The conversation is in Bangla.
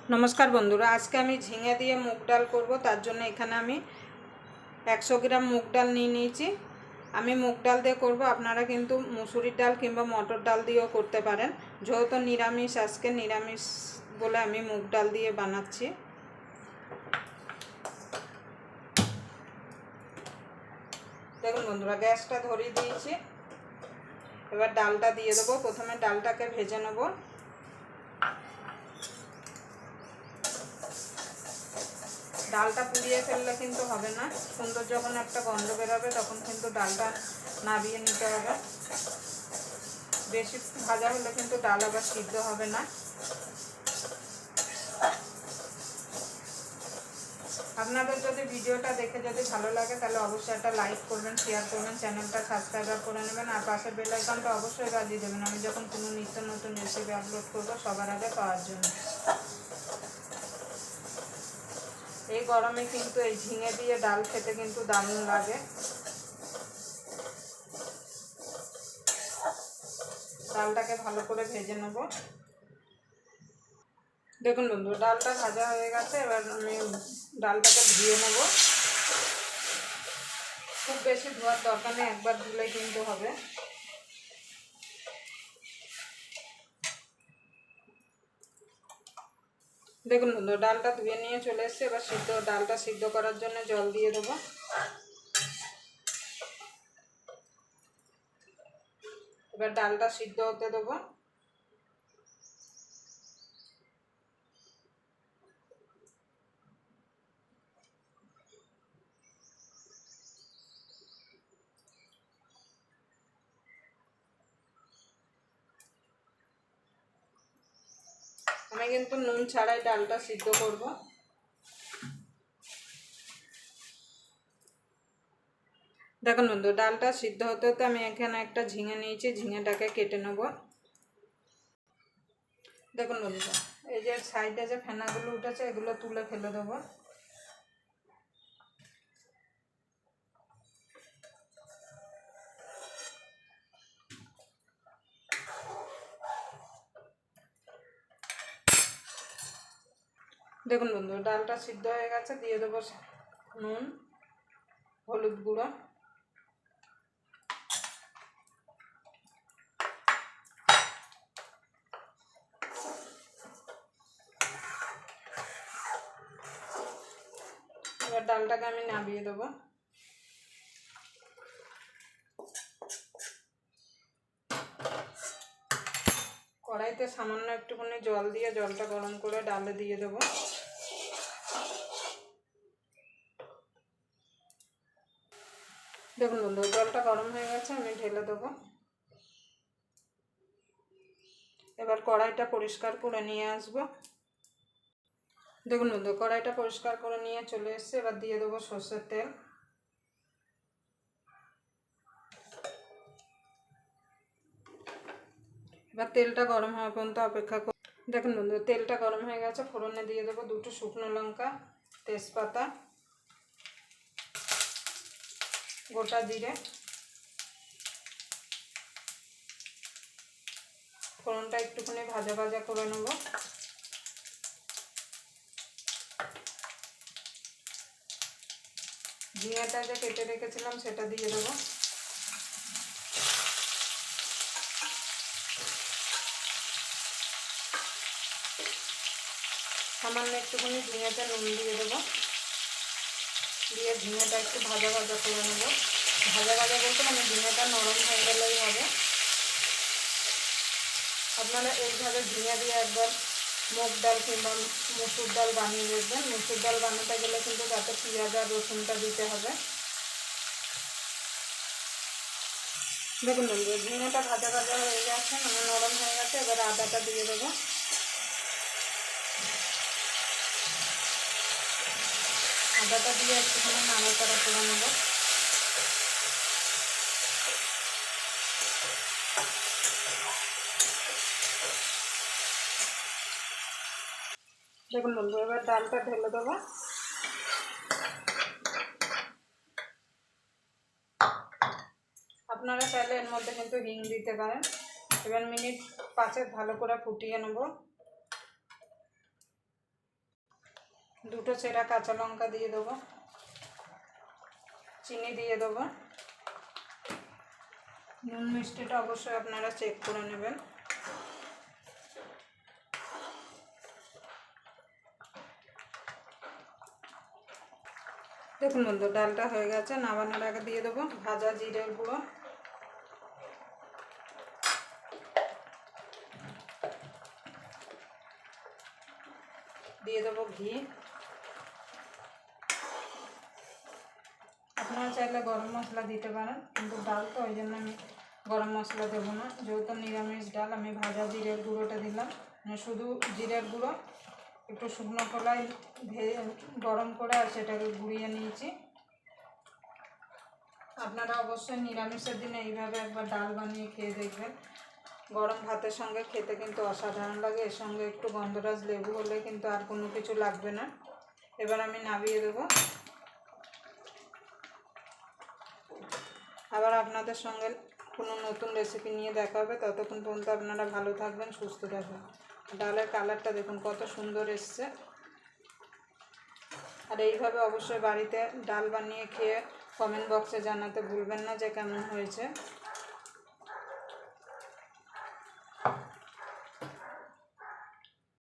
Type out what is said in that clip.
नमस्कार बंधुरा आज के आमी झिंगे दिए मुग डाल करब तार जोन्नो एखाने आमी 100 ग्राम मुग डाल निये निয়েছি। आमी मुग डाल दिए करब, आपनारा किन्तु मुसुरिर डाल किंबा मटर डाल दिएও करते पारेन। जेहेतु निरामिष आजके निरामिष बोले आमी मुग डाल दिए बानाচ্ছি। देखुन बंधुरा गैसटा धरिয়ে দিয়েছি। এবার ডালটা দিয়ে দেব। প্রথমে ডালটাকে ভেজে নেব। ডালটা পুড়িয়ে ফেললে কিন্তু হবে না, সুন্দর যখন একটা গন্ধ বেরোবে তখন কিন্তু ডালটা নাবিয়ে নিতে হবে। বেশি ভাজা হলে কিন্তু ডাল আবার সিদ্ধ হবে না। আপনাদের যদি ভিডিওটা দেখে যদি ভালো লাগে তাহলে অবশ্যই একটা লাইক করবেন, শেয়ার করবেন, চ্যানেলটা সাবস্ক্রাইব করে নেবেন আর পাশের বেল আইকনটা অবশ্যই বাজিয়ে দেবেন আমি যখন কোনো নিত্য নতুন রেসিপি আপলোড করব সবার আগে পাওয়ার জন্য। এই গরমে কিন্তু এই ঝিঙে দিয়ে ডাল খেতে কিন্তু দারুণ লাগে। ডালটাকে ভালো করে ভেজে নেব। দেখুন বন্ধু ডালটা ভাজা হয়ে গেছে। এবার আমি ডালটাকে ধুয়ে নেব। খুব বেশি ধোয়ার দরকার নেই, একবার ধুলে কিন্তু হবে। দেখুন বন্ধু ডালটা ধুয়ে নিয়ে চলে এসেছে। এবার ডালটা সিদ্ধ করার জন্য জল দিয়ে দেবো। এবার ডালটা সিদ্ধ হতে দেবো। আমি কিন্তু নুন ছাড়াই ডালটা সিদ্ধ করব। দেখুন বন্ধু ডালটা সিদ্ধ হতে হতে আমি এখানে একটা ঝিঙে নিয়েছি, ঝিঙেটাকে কেটে নেব। দেখুন বন্ধু এই যে সাইডে যে ফেনাগুলো উঠেছে এগুলো তুলে ফেলে দেবো। দেখুন বন্ধু ডালটা সিদ্ধ হয়ে গেছে। দিয়ে দেবো নুন, হলুদ গুঁড়ো, এবার ডালটাকে আমি নামিয়ে দেবো। কড়াইতে সামান্য একটুখানি জল দিয়ে জলটা গরম করে ডালে দিয়ে দেবো। দেখুন বন্ধু জলটা গরম হয়ে গেছে, আমি ঢেলে দেবো। এবার কড়াইটা পরিষ্কার করে নিয়ে আসবো। দেখুন বন্ধু কড়াইটা পরিষ্কার করে নিয়ে চলে এসেছে। এবার দিয়ে দেবো সরষের তেল। এবার তেলটা গরম হওয়া পর্যন্ত অপেক্ষা কর। দেখুন বন্ধু তেলটা গরম হয়ে গেছে। ফোড়নে দিয়ে দেবো দুটো শুকনো লঙ্কা, তেজপাতা, গোটা জিরে। ফোড়নটা একটুখানি ভাজা ভাজা করে নেব। ঝিঙেটা যে কেটে রেখেছিলাম সেটা দিয়ে দেবো। সামান্য একটুখানি ঝিঙেতে নুন দিয়ে দেবো। দিয়ে ঝিঙেটা একটু ভাজা ভাজা করে নেব। ভাজা ভাজা বলতে মানে ঝিঙেটা নরম হয়ে গেলেই হবে। আপনারা এইভাবে ঝিঙে দিয়ে একবার মুগ ডাল কিংবা মুসুর ডাল বানিয়ে দেখবেন। মুসুর ডাল বানাতে গেলে কিন্তু তাতে পেঁয়াজ আর রসুনটা দিতে হবে। দেখুন বন্ধু ঝিঙেটা ভাজা ভাজা হয়ে গেছে, মানে নরম হয়ে গেছে। এবার আদাটা দিয়ে দেবো। আদাটা দিয়ে একটুখানি নাড়াচাড়া করে নেব। দেখুন বন্ধু এবার ডালটা ঢেলে দেবো। আপনারা চাইলে এর মধ্যে কিন্তু হিং দিতে পারেন। এবার মিনিট 5 ভালো করে ফুটিয়ে নেব। দুটো চেরা কাঁচা লঙ্কা দিয়ে দেবো, চিনি দিয়ে দেবো। নুন মিষ্টিটা অবশ্যই আপনারা চেক করে নেবেন। দেখুন বন্ধু, ডালটা হয়ে গেছে। নামানোর আগে দিয়ে দেবো ভাজা জিরের গুঁড়ো, দিয়ে দেবো ঘি। আপনারা চাইলে গরম মশলা দিতে পারেন, কিন্তু ডাল তো ওই জন্য আমি গরম মশলা দেবো না। যেহেতু নিরামিষ ডাল, আমি ভাজা জিরের গুঁড়োটা দিলাম, মানে শুধু জিরের গুঁড়ো একটু শুকনো কড়াই গরম করে আর সেটাকে গুঁড়িয়ে নিয়েছি। আপনারা অবশ্যই নিরামিষের দিনে এইভাবে একবার ডাল বানিয়ে খেয়ে দেখবেন। গরম ভাতের সঙ্গে খেতে কিন্তু অসাধারণ লাগে। এর সঙ্গে একটু গন্ধরাজ লেবু হলে কিন্তু আর কোনো কিছু লাগবে না। এবার আমি নামিয়ে দেবো। আবার আপনাদের সঙ্গে কোনো নতুন রেসিপি নিয়ে দেখা হবে। ততক্ষণ পর্যন্ত আপনারা ভালো থাকবেন, সুস্থ থাকবেন। ডালের কালারটা দেখুন কত সুন্দর এসছে। আর এইভাবে অবশ্যই বাড়িতে ডাল বানিয়ে খেয়ে কমেন্ট বক্সে জানাতে ভুলবেন না যে কেমন হয়েছে।